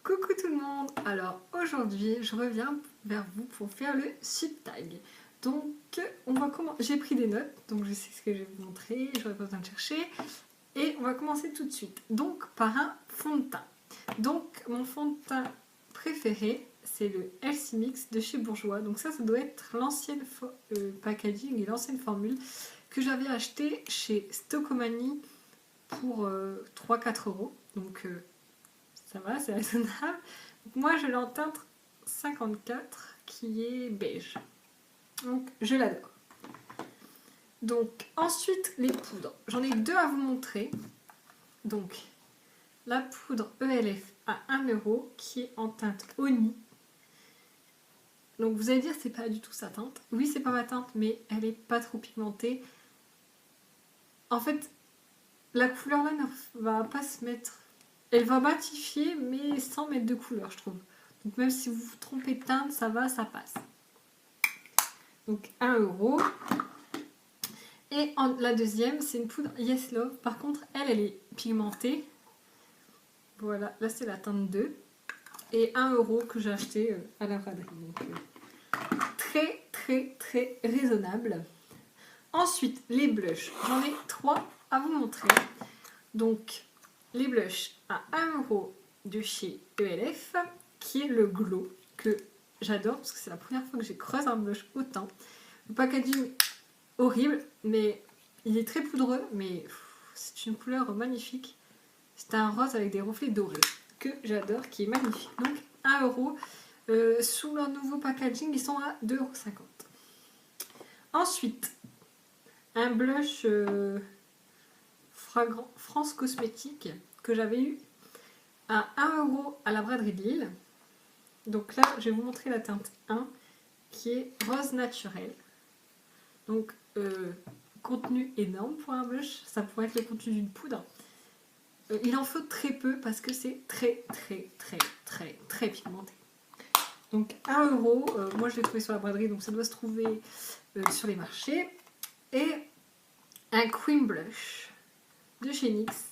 Coucou tout le monde. Alors aujourd'hui je reviens vers vous pour faire le sub tag. Donc on va commencer. J'ai pris des notes, donc je sais ce que je vais vous montrer, j'aurai pas besoin de chercher. Et on va commencer tout de suite. Donc par un fond de teint. Donc mon fond de teint préféré c'est le Elsie Mix de chez Bourjois. Donc ça doit être l'ancienne packaging et l'ancienne formule que j'avais acheté chez Stockomanie pour 3-4 euros. Donc ça va, c'est raisonnable. Moi, je l'ai en teinte 54 qui est beige. Donc, je l'adore. Donc, ensuite, les poudres. J'en ai deux à vous montrer. Donc, la poudre ELF à 1 euro qui est en teinte Oni. Donc, vous allez dire, c'est pas du tout sa teinte. Oui, c'est pas ma teinte, mais elle est pas trop pigmentée. En fait, la couleur là ne va pas se mettre. Elle va matifier, mais sans mettre de couleur, je trouve. Donc même si vous vous trompez de teinte, ça va, ça passe. Donc 1 euro. Et la deuxième, c'est une poudre Yes Love. Par contre, elle est pigmentée. Voilà, là c'est la teinte 2. Et 1 euro que j'ai acheté à la braderie. Donc très très très raisonnable. Ensuite, les blushs. J'en ai 3 à vous montrer. Donc, les blushs à 1 euro de chez ELF, qui est le Glow, que j'adore parce que c'est la première fois que j'ai creusé un blush autant. Le packaging horrible, mais il est très poudreux, mais c'est une couleur magnifique. C'est un rose avec des reflets dorés que j'adore, qui est magnifique. Donc 1 euro. Sous leur nouveau packaging, ils sont à 2,50 €. Ensuite, un blush fragrant France Cosmétique que j'avais eu à 1 euro à la braderie de Lille. Donc là, je vais vous montrer la teinte 1 qui est rose naturel. Donc, contenu énorme pour un blush. Ça pourrait être le contenu d'une poudre. Il en faut très peu parce que c'est très pigmenté. Donc 1 euro. Moi, je l'ai trouvé sur la braderie, donc ça doit se trouver sur les marchés. Et un cream blush de chez NYX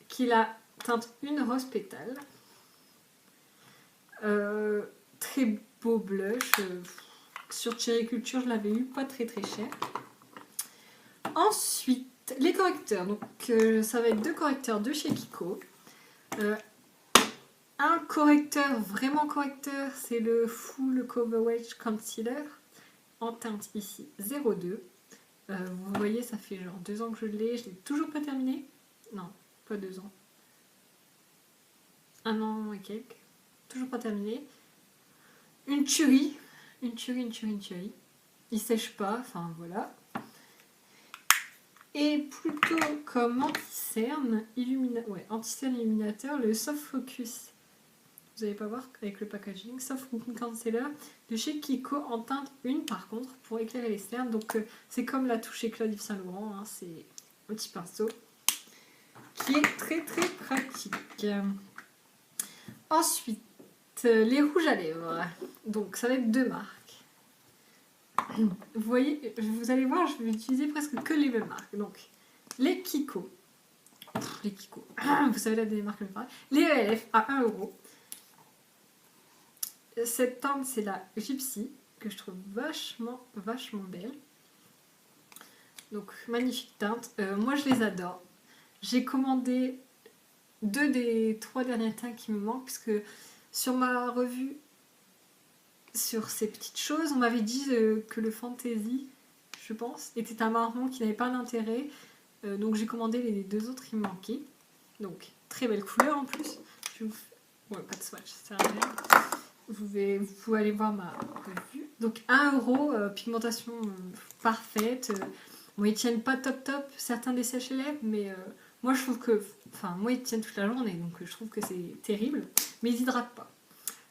qui est la teinte 1 rose pétale. Très beau blush. Sur Cherry Culture, je l'avais eu, pas très cher. Ensuite, les correcteurs. Donc, ça va être 2 correcteurs de chez Kiko. Un correcteur, vraiment correcteur, c'est le Full Coverage Concealer en teinte ici 02. Vous voyez, ça fait genre 2 ans que je l'ai toujours pas terminé. Non, pas 2 ans. 1 an et quelques. Toujours pas terminé. Une tuerie. Une tuerie. Il sèche pas, enfin voilà. Et plutôt comme anti-cerne illuminateur, le Soft Focus. Vous n'allez pas voir avec le packaging. Soft Concealer de chez Kiko en teinte 1 par contre pour éclairer les cernes. Donc c'est comme la touche éclat d'Yves Saint Laurent. Hein, c'est un petit pinceau qui est très pratique. Ensuite, les rouges à lèvres. Donc ça va être 2 marques. Vous voyez, vous allez voir, je vais utiliser presque que les mêmes marques. Donc, les Kiko. Les Kiko. Vous savez la des marques que je parle. Les ELF à 1 euro. Cette teinte, c'est la Gypsy, que je trouve vachement belle. Donc, magnifique teinte. Moi, je les adore. J'ai commandé 2 des 3 derniers teints qui me manquent, puisque sur ma revue, sur ces petites choses, on m'avait dit que le Fantasy, je pense, était un marron qui n'avait pas d'intérêt. Donc j'ai commandé les 2 autres qui me manquaient. Donc très belle couleur en plus. Ouais, pas de swatch, ça sert à rien. Vous pouvez aller voir ma revue. Donc 1 euro, pigmentation parfaite. Bon, ils tiennent pas top, certains des sèche-lèvres, mais moi je trouve que. Enfin, moi ils tiennent toute la journée, donc je trouve que c'est terrible. Mais ils hydratent pas.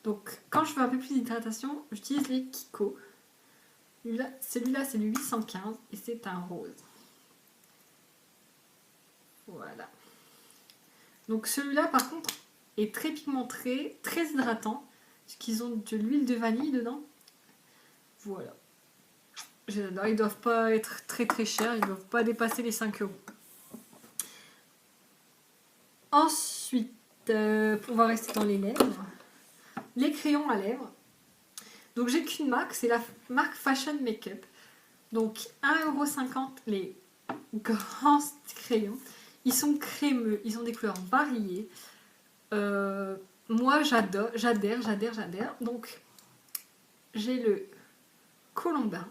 Donc, quand je veux un peu plus d'hydratation, j'utilise les Kiko. Celui-là, c'est le 815 et c'est un rose. Voilà. Donc, celui-là, par contre, est très pigmenté, très hydratant, parce qu'ils ont de l'huile de vanille dedans. Voilà. J'adore. Ils doivent pas être très chers, ils doivent pas dépasser les 5 euros. Ensuite, on va rester dans les lèvres. Les crayons à lèvres. Donc j'ai qu'une marque, c'est la marque Fashion Makeup. Donc 1,50€ les grands crayons. Ils sont crémeux, ils ont des couleurs variées. Moi j'adhère. Donc j'ai le Colombin,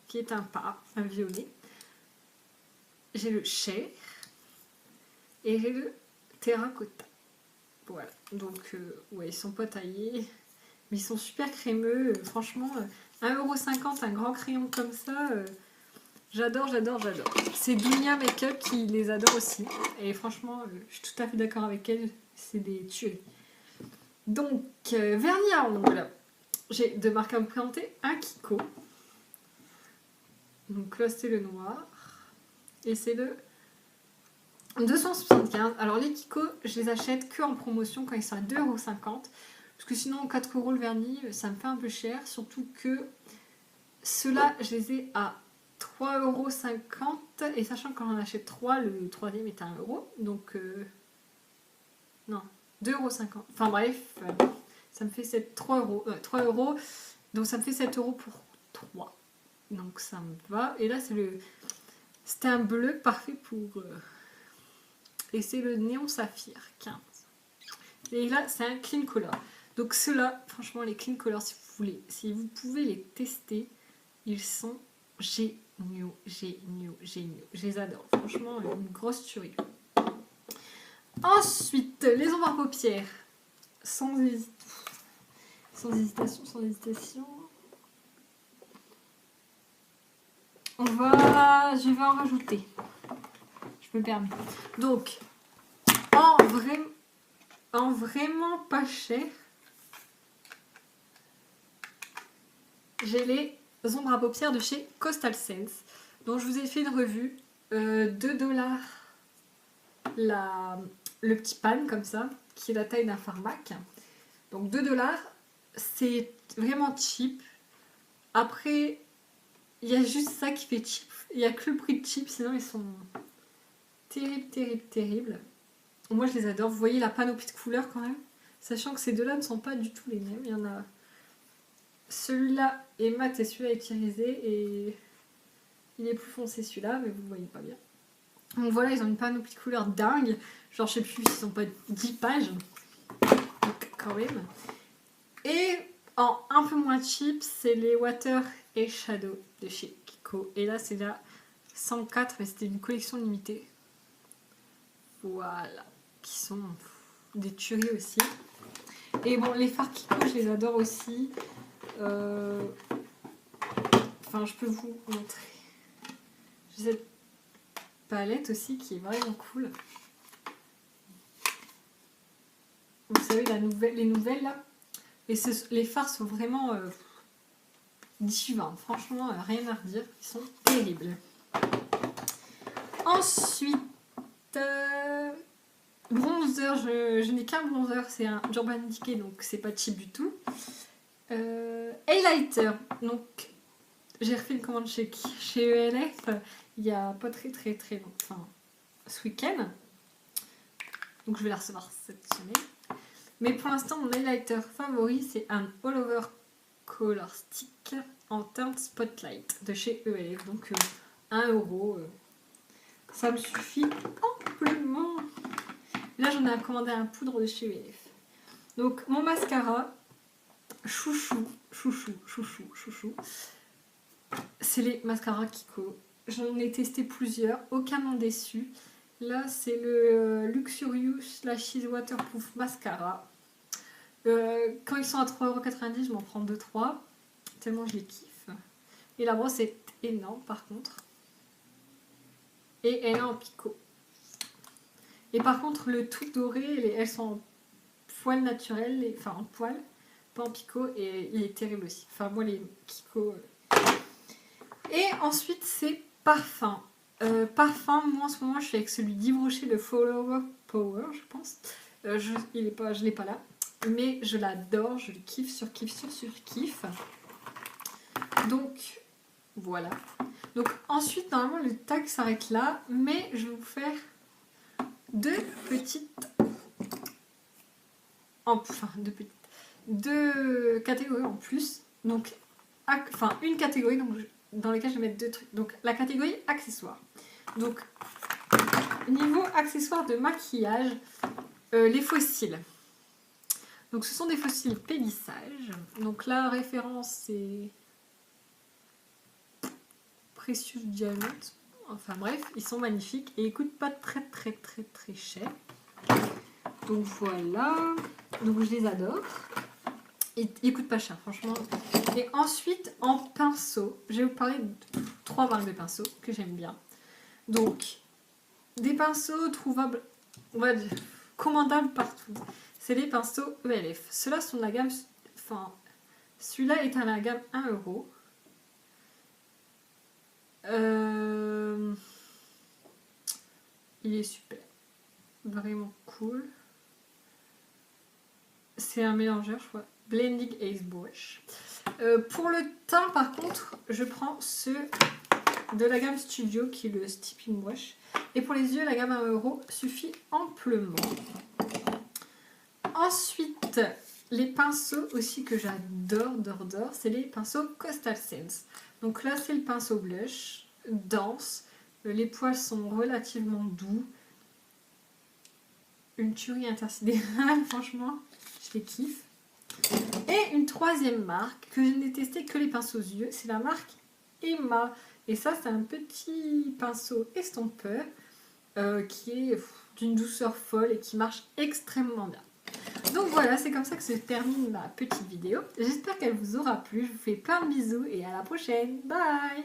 qui est un violet. J'ai le Cher et j'ai le Terracotta. Voilà, donc ouais, ils sont pas taillés, mais ils sont super crémeux. Franchement, 1,50€ un grand crayon comme ça, j'adore. C'est Dunia Makeup qui les adore aussi. Et franchement, je suis tout à fait d'accord avec elle, c'est des tueries. Donc, vernis à ongles. J'ai deux marques à me présenter, un Kiko. Donc là, c'est le noir. Et c'est le 275. Alors les Kiko, je les achète que en promotion quand ils sont à 2,50€. Parce que sinon, 4€ le vernis, ça me fait un peu cher. Surtout que ceux-là, je les ai à 3,50€. Et sachant que quand j'en achète 3, le troisième est à 1€. Donc, non, 2,50€. Enfin bref, ça me fait 3€. Donc ça me fait 7€ pour 3. Donc ça me va. Et là, c'était un bleu parfait pour... Et c'est le néon saphir 15. Et là, c'est un clean color. Donc ceux-là, franchement, les clean colors, si vous pouvez les tester, ils sont géniaux. Je les adore. Franchement, une grosse tuerie. Ensuite, les ombres à paupières. Sans hésitation. Je vais en rajouter. Je me permets. Donc, en vraiment pas cher, j'ai les ombres à paupières de chez Coastal Sense. Donc je vous ai fait une revue. 2$ le petit pan comme ça, qui est la taille d'un Farmac. Donc 2$, c'est vraiment cheap. Après, il y a juste ça qui fait cheap. Il n'y a que le prix de cheap, sinon ils sont terribles. Moi je les adore. Vous voyez la panoplie de couleurs quand même. Sachant que ces deux-là ne sont pas du tout les mêmes. Il y en a... Celui-là est mat et celui-là est irisé. Et il est plus foncé celui-là, mais vous ne voyez pas bien. Donc voilà, ils ont une panoplie de couleurs dingue. Genre je sais plus s'ils sont pas 10 pages. Donc quand même. Et en un peu moins cheap, c'est les Water et Shadow de chez Kiko. Et là c'est la 104, mais c'était une collection limitée. Voilà. Qui sont des tueries aussi. Et bon, les fards Kiko, je les adore aussi. Enfin, je peux vous montrer. J'ai cette palette aussi qui est vraiment cool. Vous savez, les nouvelles là. Et les fards sont vraiment divins. Franchement, rien à redire. Ils sont terribles. Ensuite, bronzer. Je n'ai qu'un bronzer. C'est un Urban Decay, donc c'est pas cheap du tout. Highlighter. Donc, j'ai refait une commande chez ELF il y a pas très longtemps. Enfin, ce week-end. Donc, je vais la recevoir cette semaine. Mais pour l'instant, mon highlighter favori, c'est un All Over Color Stick en teinte Spotlight de chez ELF. Donc 1€. Ça me suffit amplement. Là, j'en ai commandé un poudre de chez ELF. Donc mon mascara, chouchou. C'est les mascaras Kiko. J'en ai testé plusieurs, aucun m'en déçu. Là, c'est le Luxurious Lashes Waterproof Mascara. Quand ils sont à 3,90€, je m'en prends 2-3. Tellement je les kiffe. Et la brosse est énorme par contre. Et elle est en picot. Et par contre, le tout doré, elles sont en poil naturel. Enfin, en poil, pas en picot. Et il est terrible aussi. Enfin, moi, les Kiko... Et ensuite, c'est parfum. Parfum, moi en ce moment je suis avec celui d'Yves Rocher, le Flower Power, je pense. Je l'ai pas là, mais je l'adore, je le kiffe sur kiffe. Donc voilà. Donc ensuite, normalement le tag s'arrête là, mais je vais vous faire deux catégories en plus. Donc, une catégorie dans laquelle je vais mettre deux trucs. Donc, la catégorie accessoires. Donc, niveau accessoires de maquillage, les faux cils. Donc, ce sont des faux cils pélissage. Donc, la référence, c'est Precious Diamond. Enfin bref, ils sont magnifiques et ils coûtent pas très cher. Donc voilà, donc je les adore. Ils coûtent pas cher franchement. Et ensuite en pinceau, je vais vous parler de 3 marques de pinceaux que j'aime bien. Donc des pinceaux trouvables, on va dire, commandables partout. C'est les pinceaux ELF. Ceux-là sont de la gamme, celui-là est à la gamme 1 €. Il est super, vraiment cool. C'est un mélangeur, je crois. Blending Ace Brush. Pour le teint, par contre, je prends ceux de la gamme Studio, qui est le Steeping Brush. Et pour les yeux, la gamme 1 € suffit amplement. Ensuite, les pinceaux aussi que j'adore, c'est les pinceaux Coastal Scents. Donc là, c'est le pinceau blush, dense. Les poils sont relativement doux. Une tuerie intersidérale, franchement, je les kiffe. Et une troisième marque que je n'ai testé que les pinceaux yeux, c'est la marque Emma. Et ça, c'est un petit pinceau estompeur qui est d'une douceur folle et qui marche extrêmement bien. Donc voilà, c'est comme ça que se termine ma petite vidéo. J'espère qu'elle vous aura plu. Je vous fais plein de bisous et à la prochaine. Bye!